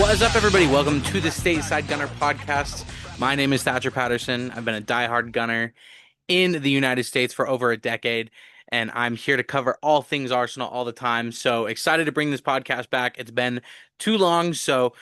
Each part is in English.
What is up, everybody? Welcome to the Stateside Gunner podcast. My name is Thatcher Patterson. I've been a diehard gunner in the United States for over a decade, and I'm here to cover all things Arsenal all the time. So excited to bring this podcast back. It's been too long. So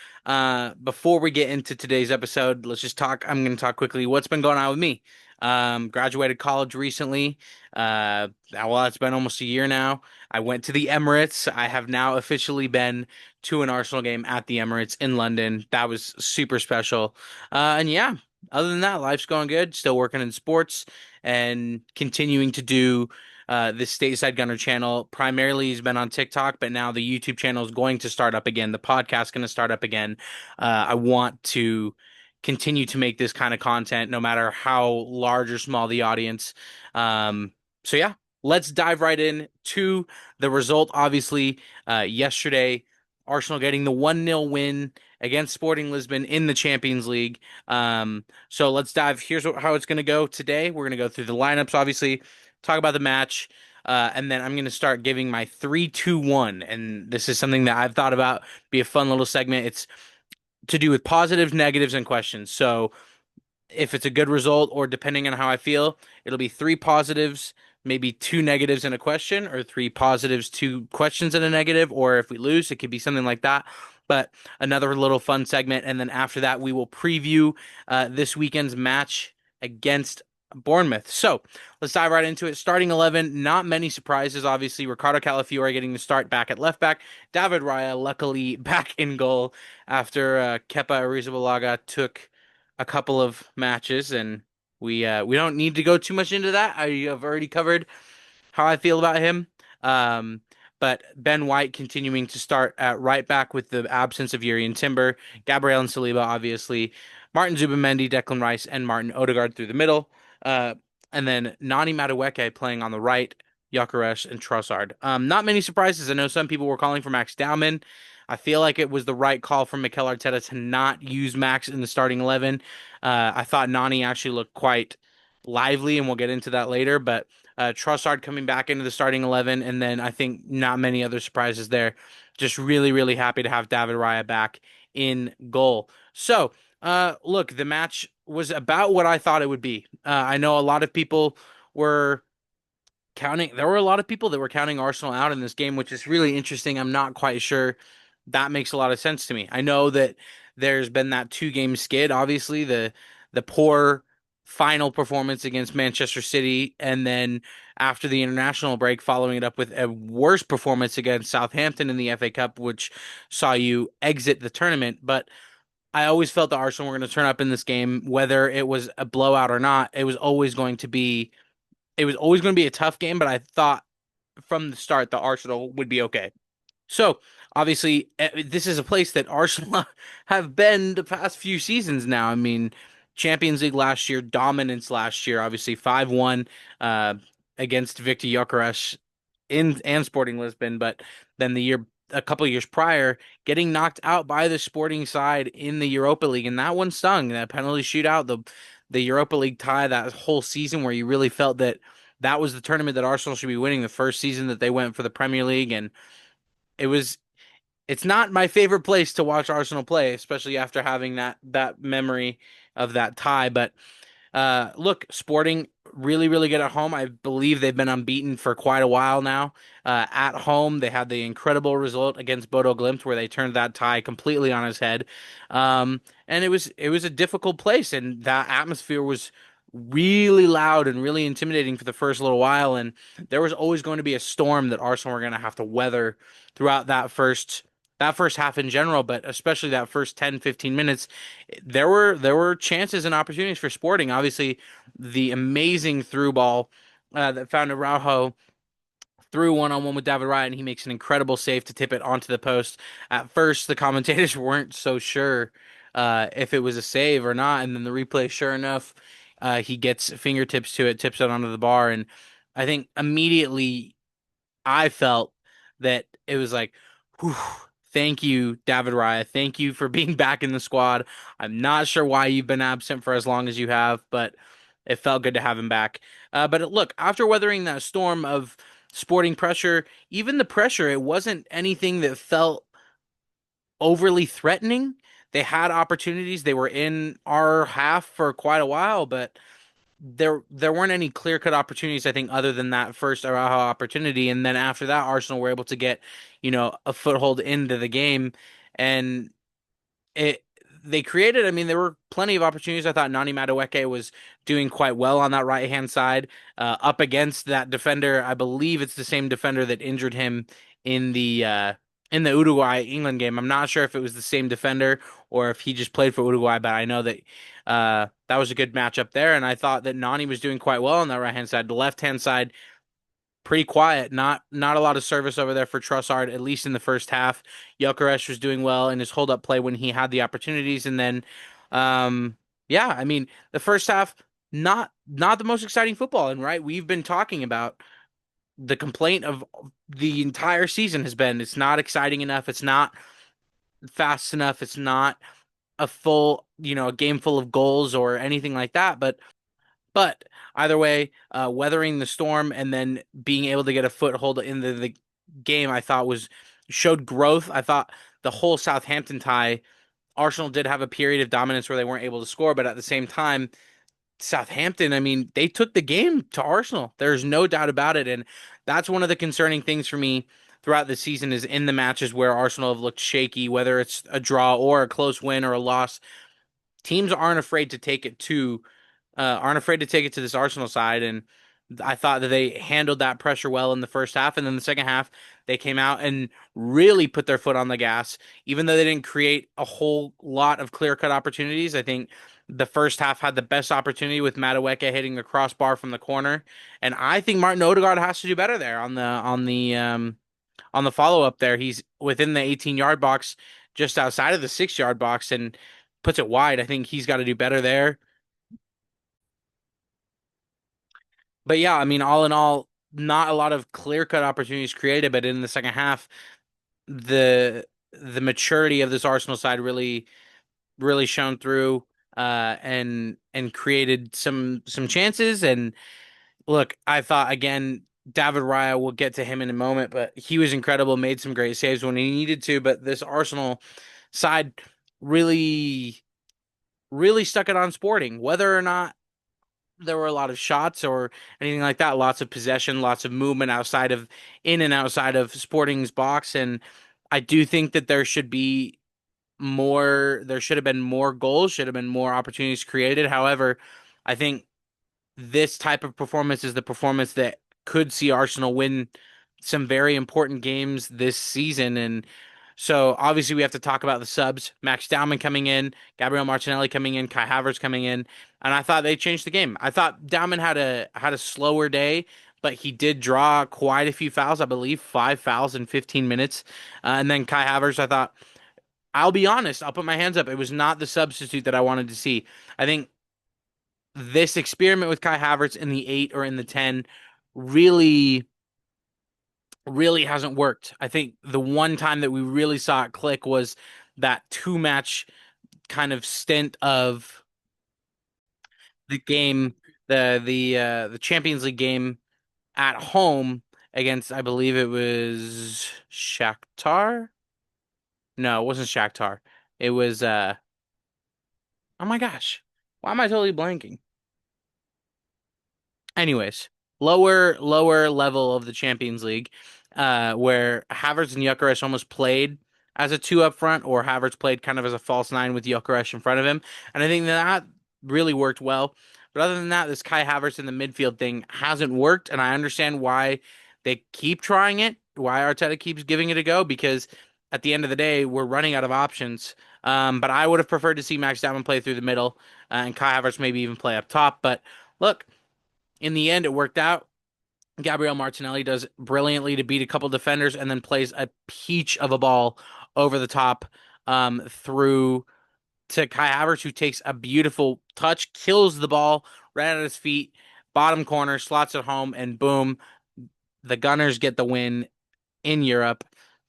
before we get into today's episode, let's just talk. I'm going to talk quickly what's been going on with me. Graduated college recently. Well, it's been almost a year now. I went to the Emirates. I have now officially been to an Arsenal game at the Emirates in London. That was super special. And yeah, other than that, life's going good. Still working in sports and continuing to do this Stateside Gunner channel. Primarily, he's been on TikTok, but now the YouTube channel is going to start up again. The podcast going to start up again. I want to continue to make this kind of content, no matter how large or small the audience. So yeah, let's dive right in to the result. Obviously, yesterday, Arsenal getting the 1-0 win against Sporting Lisbon in the Champions League. So let's dive. Here's how it's going to go today. We're going to go through the lineups, obviously, talk about the match, and then I'm going to start giving my 3-2-1. And this is something that I've thought about, be a fun little segment. It's to do with positives, negatives, and questions. So if it's a good result, or depending on how I feel, it'll be three positives, maybe two negatives and a question, or three positives, two questions and a negative, or if we lose, it could be something like that. But another little fun segment. And then after that, we will preview this weekend's match against Bournemouth. So let's dive right into it. Starting 11, not many surprises, obviously. Ricardo Calafiore getting the start back at left back. David Raya, luckily, back in goal after Kepa Arrizabalaga took a couple of matches, and we don't need to go too much into that. I have already covered how I feel about him. Um, but Ben White continuing to start at right back with the absence of Yuri and Timber, Gabriel and Saliba, obviously, Martin Zubimendi, Declan Rice, and Martin Odegaard through the middle. Uh, and then Nani Madueke playing on the right, Gyökeres and Trossard. Not many surprises. I know some people were calling for Max Dowman. I feel like it was the right call from Mikel Arteta to not use Max in the starting 11. I thought Nani actually looked quite lively, and we'll get into that later. But Trossard coming back into the starting 11, and then I think not many other surprises there. Just really, really happy to have David Raya back in goal. So, look, the match was about what I thought it would be. I know a lot of people were there were a lot of people that were counting Arsenal out in this game, which is really interesting. I'm not quite sure that makes a lot of sense to me. I know that there's been that two-game skid, obviously, the poor final performance against Manchester City, and then after the international break, following it up with a worse performance against Southampton in the FA Cup, which saw you exit the tournament. But I always felt that Arsenal were going to turn up in this game, whether it was a blowout or not. It was always going to be a tough game, but I thought from the start that Arsenal would be okay. So, obviously, this is a place that Arsenal have been the past few seasons now. I mean, Champions League last year, dominance last year, obviously 5-1 uh, against Victor Gyökeres in and Sporting Lisbon, but then a couple of years prior, getting knocked out by the Sporting side in the Europa League, and that one stung. That penalty shootout, the Europa League tie, that whole season where you really felt that that was the tournament that Arsenal should be winning, the first season that they went for the Premier League, and it was it's not my favorite place to watch Arsenal play, especially after having that memory of that tie. But look, Sporting really, really good at home. I believe they've been unbeaten for quite a while now. At home, they had the incredible result against Bodo Glimt, where they turned that tie completely on his head. And it was a difficult place, and that atmosphere was really loud and really intimidating for the first little while. And there was always going to be a storm that Arsenal were going to have to weather throughout that first half in general, but especially that first 10, 15 minutes. There were chances and opportunities for Sporting. Obviously, the amazing through ball that found Araujo through one-on-one with David Raya, and he makes an incredible save to tip it onto the post. At first, the commentators weren't so sure if it was a save or not, and then the replay, sure enough, he gets fingertips to it, tips it onto the bar, and I think immediately I felt that it was like, whew, thank you, David Raya. Thank you for being back in the squad. I'm not sure why you've been absent for as long as you have, but it felt good to have him back. But look, after weathering that storm of Sporting pressure, even the pressure, it wasn't anything that felt overly threatening. They had opportunities. They were in our half for quite a while, but there weren't any clear-cut opportunities, I think, other than that first Araujo opportunity. And then after that, Arsenal were able to get, a foothold into the game. And it they created, I mean, there were plenty of opportunities. I thought Nani Madueke was doing quite well on that right hand side, up against that defender. I believe it's the same defender that injured him in the Uruguay England game. I'm not sure if it was the same defender or if he just played for Uruguay, but I know that that was a good matchup there, and I thought that Nani was doing quite well on that right hand side. The left hand side, pretty quiet. Not a lot of service over there for Trossard, at least in the first half. Gyökeres was doing well in his hold up play when he had the opportunities, and then, yeah, I mean, the first half, not the most exciting football. And right, we've been talking about the complaint of the entire season has been it's not exciting enough, it's not fast enough, it's not a full, a game full of goals or anything like that. But either way, weathering the storm and then being able to get a foothold in the game, I thought was showed growth. I thought the whole Southampton tie, Arsenal did have a period of dominance where they weren't able to score, but at the same time, Southampton, I mean, they took the game to Arsenal. There's no doubt about it, and that's one of the concerning things for me throughout the season is in the matches where Arsenal have looked shaky, whether it's a draw or a close win or a loss. Teams aren't afraid to take it to this Arsenal side, and I thought that they handled that pressure well in the first half, and then the second half they came out and really put their foot on the gas, even though they didn't create a whole lot of clear-cut opportunities. I think the first half had the best opportunity with Madueke hitting the crossbar from the corner, and I think Martin Odegaard has to do better there on the follow-up there. He's within the 18-yard box, just outside of the 6-yard box, and puts it wide. I think he's got to do better there. But yeah, I mean, all in all, not a lot of clear-cut opportunities created, but in the second half, the maturity of this Arsenal side really shone through, and created some chances. And look, I thought again, David Raya, will get to him in a moment, but he was incredible, made some great saves when he needed to. But this Arsenal side really, really stuck it on Sporting, whether or not there were a lot of shots or anything like that. Lots of possession, lots of movement in and outside of Sporting's box. And I do think that there should have been more goals, should have been more opportunities created. However, I think this type of performance is the performance that could see Arsenal win some very important games this season. And so obviously we have to talk about the subs. Max Dowman coming in, Gabriel Martinelli coming in, Kai Havertz coming in, and I thought they changed the game. I thought Dowman had a slower day, but he did draw quite a few fouls. I believe 5 fouls in 15 minutes. And then Kai Havertz, I thought, I'll be honest, I'll put my hands up. It was not the substitute that I wanted to see. I think this experiment with Kai Havertz in the 8 or in the 10 really, really hasn't worked. I think the one time that we really saw it click was that two match kind of stint of the game, the Champions League game at home against, I believe it was Shakhtar. No, it wasn't Shakhtar. It was oh my gosh, why am I totally blanking? Anyways, lower level of the Champions League, where Havertz and Gyökeres almost played as a two up front, or Havertz played kind of as a false nine with Gyökeres in front of him, and I think that really worked well. But other than that, this Kai Havertz in the midfield thing hasn't worked, and I understand why they keep trying it, why Arteta keeps giving it a go, because at the end of the day, we're running out of options. But I would have preferred to see Max Diamond play through the middle, and Kai Havertz maybe even play up top. But look, in the end, it worked out. Gabriel Martinelli does brilliantly to beat a couple defenders and then plays a peach of a ball over the top, through to Kai Havertz, who takes a beautiful touch, kills the ball right at his feet, bottom corner, slots it home, and boom, the Gunners get the win in Europe.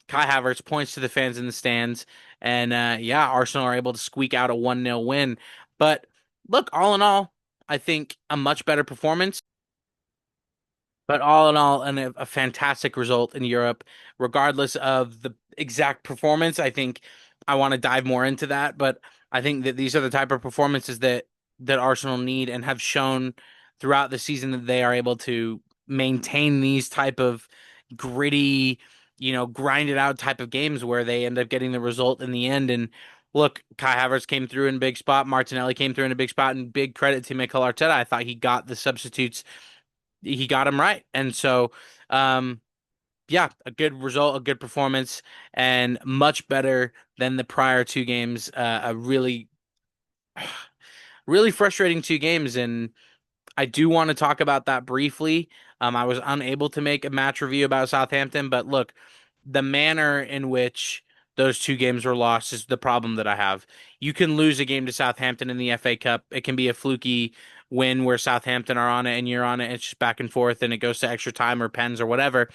Kai Havertz points to the fans in the stands, and yeah, Arsenal are able to squeak out a 1-0 win. But look, all in all, I think a much better performance. But all in all, a fantastic result in Europe, regardless of the exact performance. I think I want to dive more into that, but I think that these are the type of performances that Arsenal need and have shown throughout the season that they are able to maintain these type of gritty, grind it out type of games where they end up getting the result in the end. And look, Kai Havertz came through in a big spot, Martinelli came through in a big spot, and big credit to Mikel Arteta. I thought he got the substitutes, he got them right, and so. Yeah, a good result, a good performance, and much better than the prior two games. A really, really frustrating two games, and I do want to talk about that briefly. I was unable to make a match review about Southampton, but look, the manner in which those two games were lost is the problem that I have. You can lose a game to Southampton in the FA Cup. It can be a fluky win where Southampton are on it and you're on it. It's just back and forth and it goes to extra time or pens or whatever.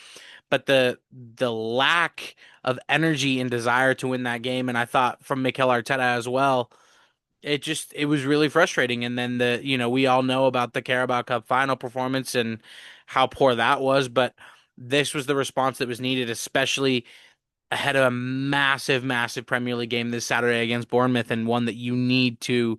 But the lack of energy and desire to win that game, and I thought from Mikel Arteta as well, it was really frustrating. And then we all know about the Carabao Cup final performance and how poor that was, but this was the response that was needed, especially ahead of a massive, massive Premier League game this Saturday against Bournemouth, and one that you need to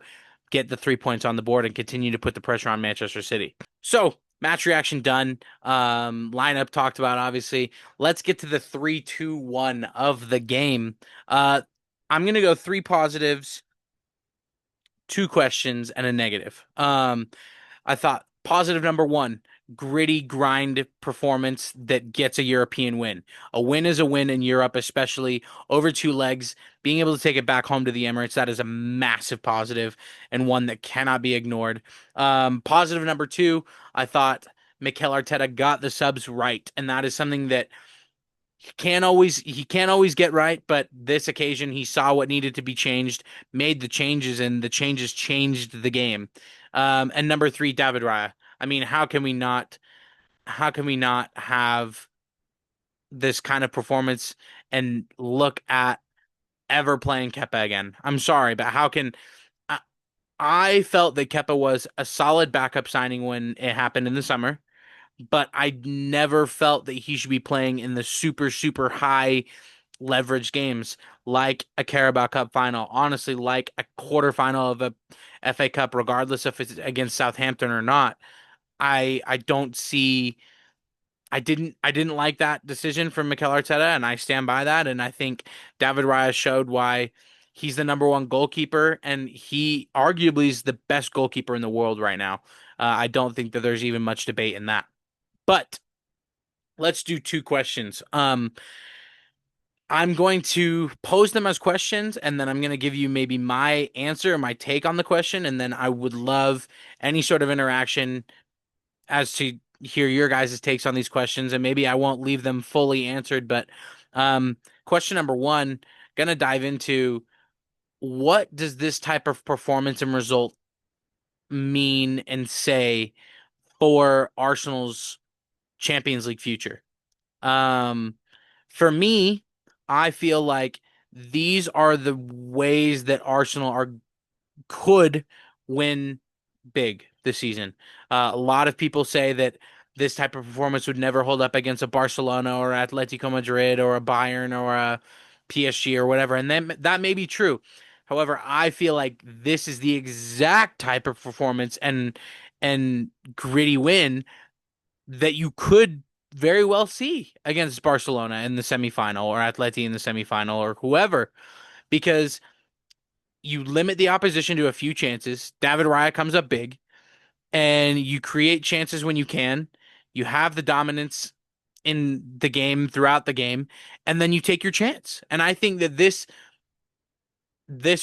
get the 3 points on the board and continue to put the pressure on Manchester City. So, match reaction done. Lineup talked about, obviously. Let's get to the 3-2-1 of the game. I'm going to go three positives, two questions, and a negative. I thought positive number one, gritty grind performance that gets a European win. A win is a win in Europe, especially over two legs. Being able to take it back home to the Emirates, that is a massive positive and one that cannot be ignored. Positive number two, I thought Mikel Arteta got the subs right, and that is something that he can't always get right, but this occasion he saw what needed to be changed, made the changes, and the changes changed the game. And number three, David Raya. I mean, how can we not have this kind of performance and look at ever playing Kepa again? I'm sorry, but how can I, I felt that Kepa was a solid backup signing when it happened in the summer, but I never felt that he should be playing in the super, super high leverage games like a Carabao Cup final, honestly, like a quarterfinal of a FA Cup, regardless if it's against Southampton or not. I don't see I didn't like that decision from Mikel Arteta, and I stand by that. And I think David Raya showed why he's the number one goalkeeper, and he arguably is the best goalkeeper in the world right now. I don't think that there's even much debate in that. But let's do two questions. I'm going to pose them as questions, and then I'm going to give you maybe my answer, my take on the question, and then I would love any sort of interaction as to hear your guys' takes on these questions, and maybe I won't leave them fully answered, but um, question number one, gonna dive into what does this type of performance and result mean and say for Arsenal's Champions League future? Um, for me, I feel like these are the ways that Arsenal are could win big this season. A lot of people say that this type of performance would never hold up against a Barcelona or Atletico Madrid or a Bayern or a PSG or whatever, and then that may be true. However, I feel like this is the exact type of performance and gritty win that you could very well see against Barcelona in the semifinal or Atleti in the semifinal or whoever, because you limit the opposition to a few chances. David Raya comes up big, and you create chances when you can. You have the dominance in the game throughout the game, and then you take your chance. And I think that this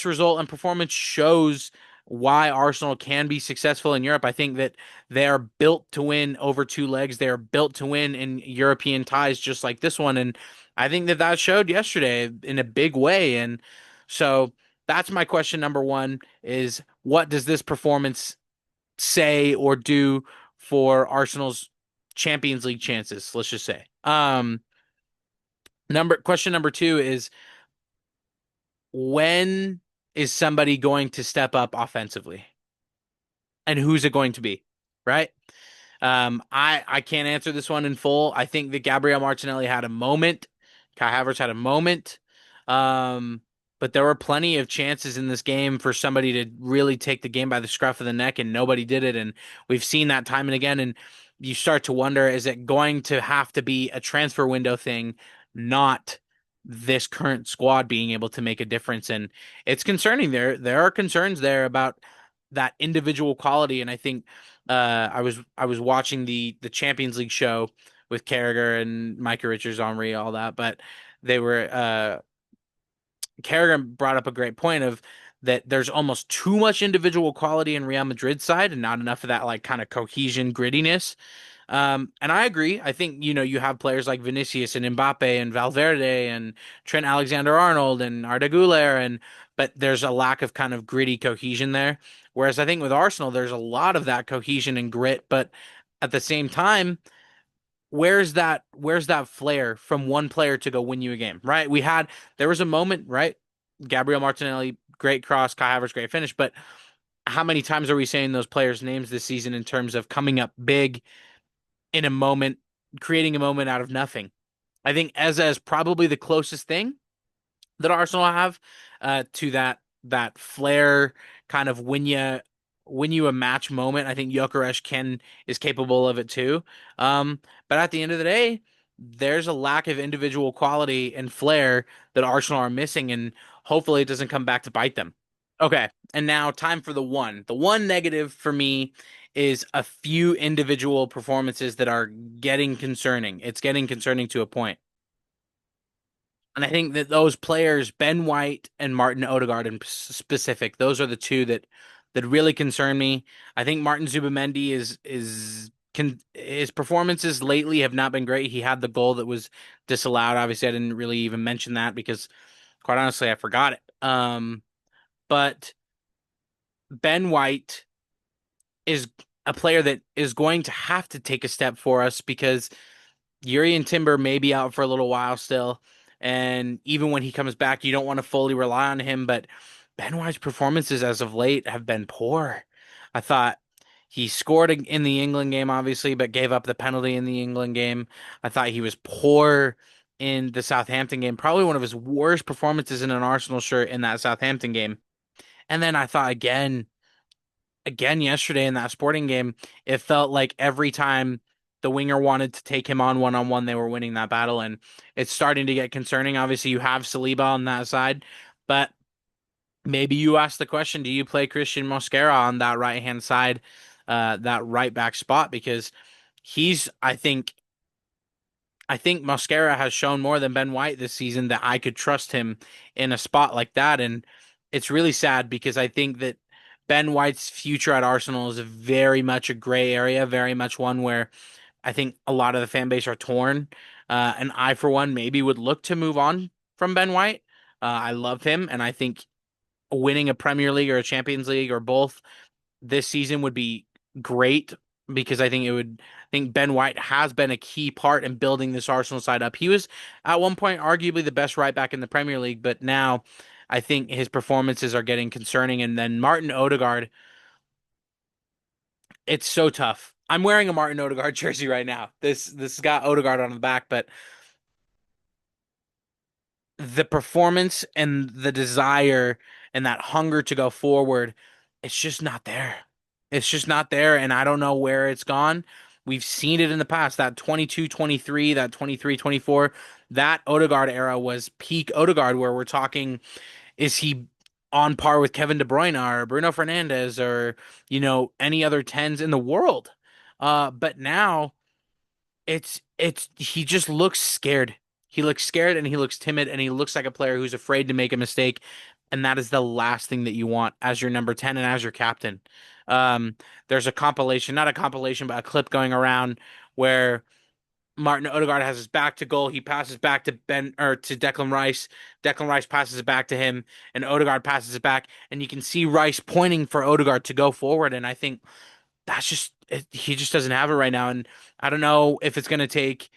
result and performance shows why Arsenal can be successful in Europe. I think that they are built to win over two legs. They are built to win in European ties just like this one. And I think that that showed yesterday in a big way. And so that's my question number one is what does this performance say or do for Arsenal's Champions League chances, let's just say. Question number two is when is somebody going to step up offensively? And who's it going to be? Right? I can't answer this one in full. I think that Gabriel Martinelli had a moment. Kai Havertz had a moment. Um, but there were plenty of chances in this game for somebody to really take the game by the scruff of the neck, and nobody did it. And we've seen that time and again. And you start to wonder, is it going to have to be a transfer window thing, not this current squad being able to make a difference? And it's concerning. There are concerns there about that individual quality. And I think I was watching the Champions League show with Carragher and Micah Richards, Henry, all that, but they were Carragher brought up a great point of that there's almost too much individual quality in Real Madrid's side and not enough of that like kind of cohesion, grittiness. And I agree. I think, you have players like Vinicius and Mbappe and Valverde and Trent Alexander-Arnold and Arda Güler, but there's a lack of kind of gritty cohesion there. Whereas I think with Arsenal, there's a lot of that cohesion and grit, but at the same time, where's that flair from one player to go win you a game, right? There was a moment, right? Gabriel Martinelli, great cross, Kai Havertz, great finish, but how many times are we saying those players' names this season in terms of coming up big in a moment, creating a moment out of nothing? I think Eza is probably the closest thing that Arsenal have to that flair kind of win you a match moment. I think Gyökeres can is capable of it too. But at the end of the day, there's a lack of individual quality and flair that Arsenal are missing, and hopefully it doesn't come back to bite them. Okay, and now time for the one. The one negative for me is a few individual performances that are getting concerning. It's getting concerning to a point. And I think that those players, Ben White and Martin Odegaard in specific, those are the two that really concern me. I think Martin Zubimendi his performances lately have not been great. He had the goal that was disallowed. Obviously, I didn't really even mention that because quite honestly, I forgot it. But Ben White is a player that is going to have to take a step for us because Yuri and Timber may be out for a little while still. And even when he comes back, you don't want to fully rely on him. But Ben White's performances as of late have been poor. I thought he scored in the England game, obviously, but gave up the penalty in the England game. I thought he was poor in the Southampton game. Probably one of his worst performances in an Arsenal shirt in that Southampton game. And then I thought again yesterday in that Sporting game, it felt like every time the winger wanted to take him on one-on-one, they were winning that battle, and it's starting to get concerning. Obviously, you have Saliba on that side, but maybe you ask the question: do you play Christian Mosquera on that right-hand side, that right back spot? Because he's, I think Mosquera has shown more than Ben White this season that I could trust him in a spot like that. And it's really sad because I think that Ben White's future at Arsenal is very much a gray area, very much one where I think a lot of the fan base are torn. And I, for one, maybe would look to move on from Ben White. I love him, and I think winning a Premier League or a Champions League or both this season would be great because I think Ben White has been a key part in building this Arsenal side up. He was at one point arguably the best right back in the Premier League, but now I think his performances are getting concerning. And then Martin Odegaard, it's so tough. I'm wearing a Martin Odegaard jersey right now. This has got Odegaard on the back, but the performance and the desire and that hunger to go forward, it's just not there. It's just not there, and I don't know where it's gone. We've seen it in the past, that 22-23, that 23-24, that Odegaard era was peak Odegaard, where we're talking, is he on par with Kevin De Bruyne or Bruno Fernandes or, any other tens in the world? But now it's he just looks scared. He looks scared and he looks timid and he looks like a player who's afraid to make a mistake. And that is the last thing that you want as your number 10 and as your captain. There's a compilation, not a compilation, but a clip going around where Martin Odegaard has his back to goal. He passes back to Ben or to Declan Rice. Declan Rice passes it back to him, and Odegaard passes it back. And you can see Rice pointing for Odegaard to go forward. And I think he just doesn't have it right now. And I don't know if it's going to take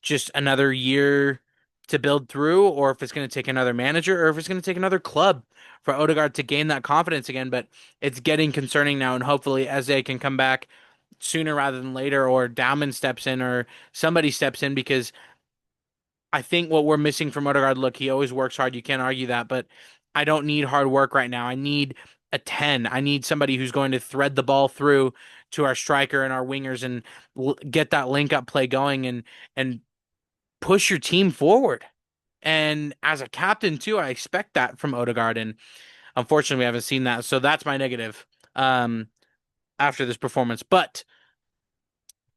just another year to build through, or if it's going to take another manager, or if it's going to take another club for Odegaard to gain that confidence again. But it's getting concerning now, and hopefully Eze can come back sooner rather than later, or Dowman steps in, or somebody steps in, because I think what we're missing from Odegaard, look, he always works hard. You can't argue that, but I don't need hard work right now. I need a 10. I need somebody who's going to thread the ball through to our striker and our wingers and get that link up play going and push your team forward. And as a captain too, I expect that from Odegaard, and unfortunately we haven't seen that. So that's my negative um after this performance. But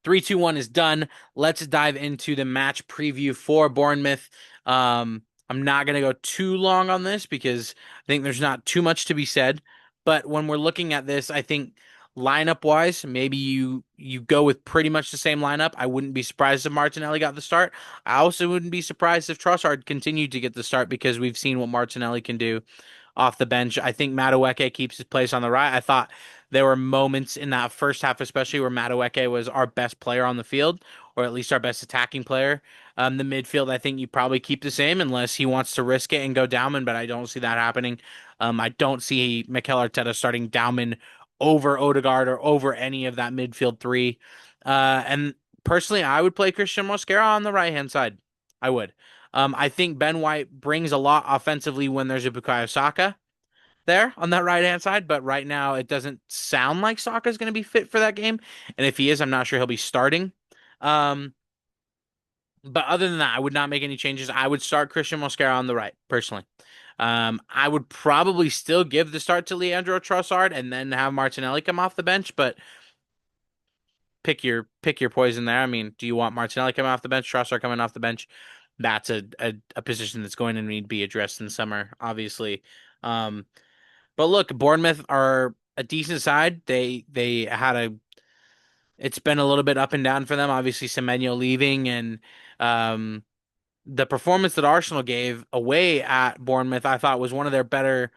3-2-1 is done. Let's dive into the match preview for Bournemouth. I'm not going to go too long on this because I think there's not too much to be said. But when we're looking at this, I think lineup wise, maybe you go with pretty much the same lineup. I wouldn't be surprised if Martinelli got the start. I also wouldn't be surprised if Trossard continued to get the start because we've seen what Martinelli can do off the bench. I think Madueke keeps his place on the right. I thought there were moments in that first half, especially where Madueke was our best player on the field, or at least our best attacking player. The midfield, I think you probably keep the same unless he wants to risk it and go Dowman, but I don't see that happening. I don't see Mikel Arteta starting Dowman over Odegaard or over any of that midfield three. And personally, I would play Christian Mosquera on the right hand side. I would. I think Ben White brings a lot offensively when there's a Bukayo Saka there on that right hand side, but right now it doesn't sound like Saka is going to be fit for that game. And if he is, I'm not sure he'll be starting. Um, but other than that, I would not make any changes. I would start Christian Mosquera on the right, personally. I would probably still give the start to Leandro Trossard and then have Martinelli come off the bench, but pick your poison there. I mean, do you want Martinelli coming off the bench, Trossard coming off the bench? That's a position that's going to need to be addressed in summer, obviously. Um, but look, Bournemouth are a decent side. They had a it's been a little bit up and down for them. Obviously, Semenyo leaving and um, the performance that Arsenal gave away at Bournemouth, I thought was one of their better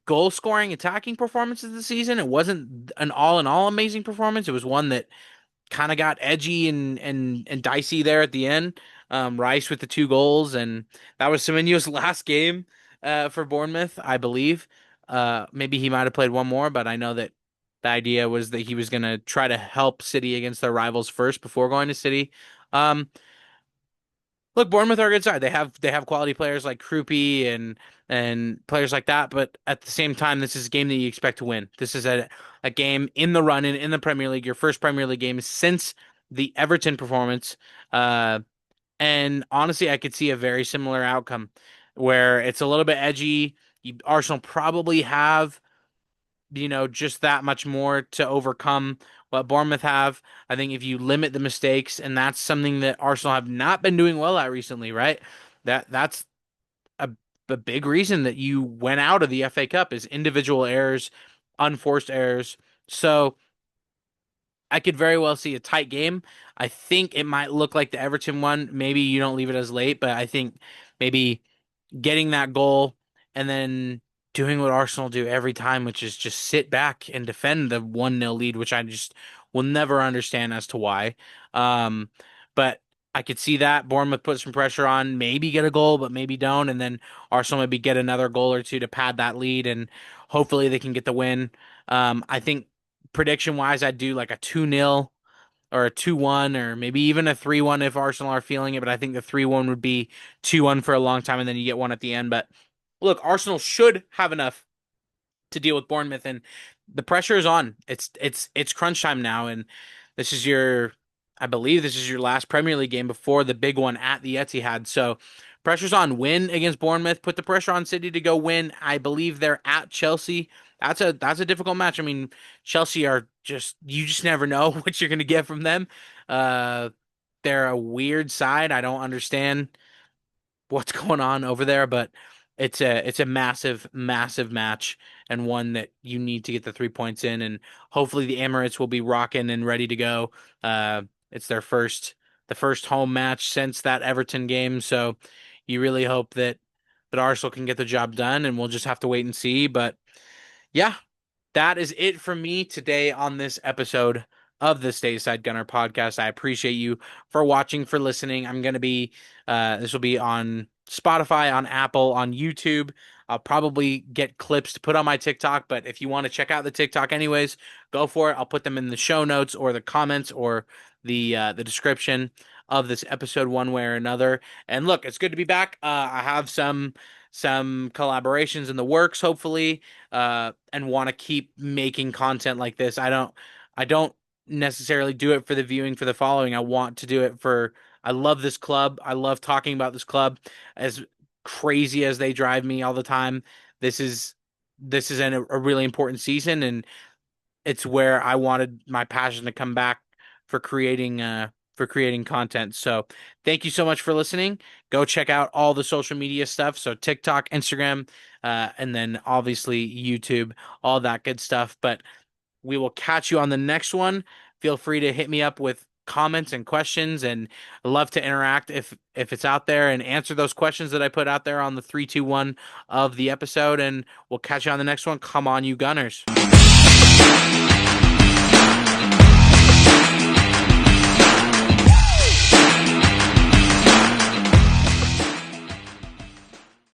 goal scoring attacking performances this season. It wasn't an all in all amazing performance. It was one that kind of got edgy and dicey there at the end. Rice with the two goals, and that was Semenyo's last game for Bournemouth, I believe. Maybe he might have played one more, but I know that the idea was that he was going to try to help City against their rivals first before going to City. Um, Look, Bournemouth are a good side. They have quality players like Krupi and players like that, but at the same time, this is a game that you expect to win. This is a game in the run in the Premier League, your first Premier League game since the Everton performance. And honestly, I could see a very similar outcome where it's a little bit edgy. Arsenal probably have just that much more to overcome what Bournemouth have. I think if you limit the mistakes, and that's something that Arsenal have not been doing well at recently, right? That's a, a big reason that you went out of the FA Cup is individual errors, unforced errors. So I could very well see a tight game. I think it might look like the Everton one. Maybe you don't leave it as late, but I think maybe getting that goal and then doing what Arsenal do every time, which is just sit back and defend the 1-0 lead, which I just will never understand as to why. Um, but I could see that Bournemouth put some pressure on, maybe get a goal, but maybe don't, and then Arsenal maybe get another goal or two to pad that lead, and hopefully they can get the win. I think prediction wise, I'd do like a 2-0 or a 2-1 or maybe even a 3-1 if Arsenal are feeling it, but I think the 3-1 would be 2-1 for a long time and then you get one at the end. But look, Arsenal should have enough to deal with Bournemouth and the pressure is on. It's crunch time now and this is your I believe this is your last Premier League game before the big one at the Etihad. So pressure's on. Win against Bournemouth. Put the pressure on City to go win. I believe they're at Chelsea. That's a difficult match. I mean, Chelsea are just you just never know what you're gonna get from them. Uh, they're a weird side. I don't understand what's going on over there, but it's a massive, massive match and one that you need to get the 3 points in, and hopefully the Emirates will be rocking and ready to go. It's the first home match since that Everton game, so you really hope that Arsenal can get the job done, and we'll just have to wait and see. But yeah, that is it for me today on this episode of the Stateside Gunner podcast. I appreciate you for watching, for listening. I'm going to be, this will be on Spotify, on Apple, on YouTube. I'll probably get clips to put on my TikTok, but if you want to check out the TikTok anyways, go for it. I'll put them in the show notes or the comments or the description of this episode one way or another. And look, it's good to be back. I have some collaborations in the works, hopefully, and want to keep making content like this. I don't necessarily do it for the viewing, for the following. I want to do it for, I love this club. I love talking about this club. As crazy as they drive me all the time, this is a really important season, and it's where I wanted my passion to come back for creating content. So thank you so much for listening. Go check out all the social media stuff. So TikTok, Instagram, and then obviously YouTube, all that good stuff. But we will catch you on the next one. Feel free to hit me up with comments and questions, and I love to interact if it's out there and answer those questions that I put out there on the 3, 2, 1 of the episode. And we'll catch you on the next one. Come on, you Gunners.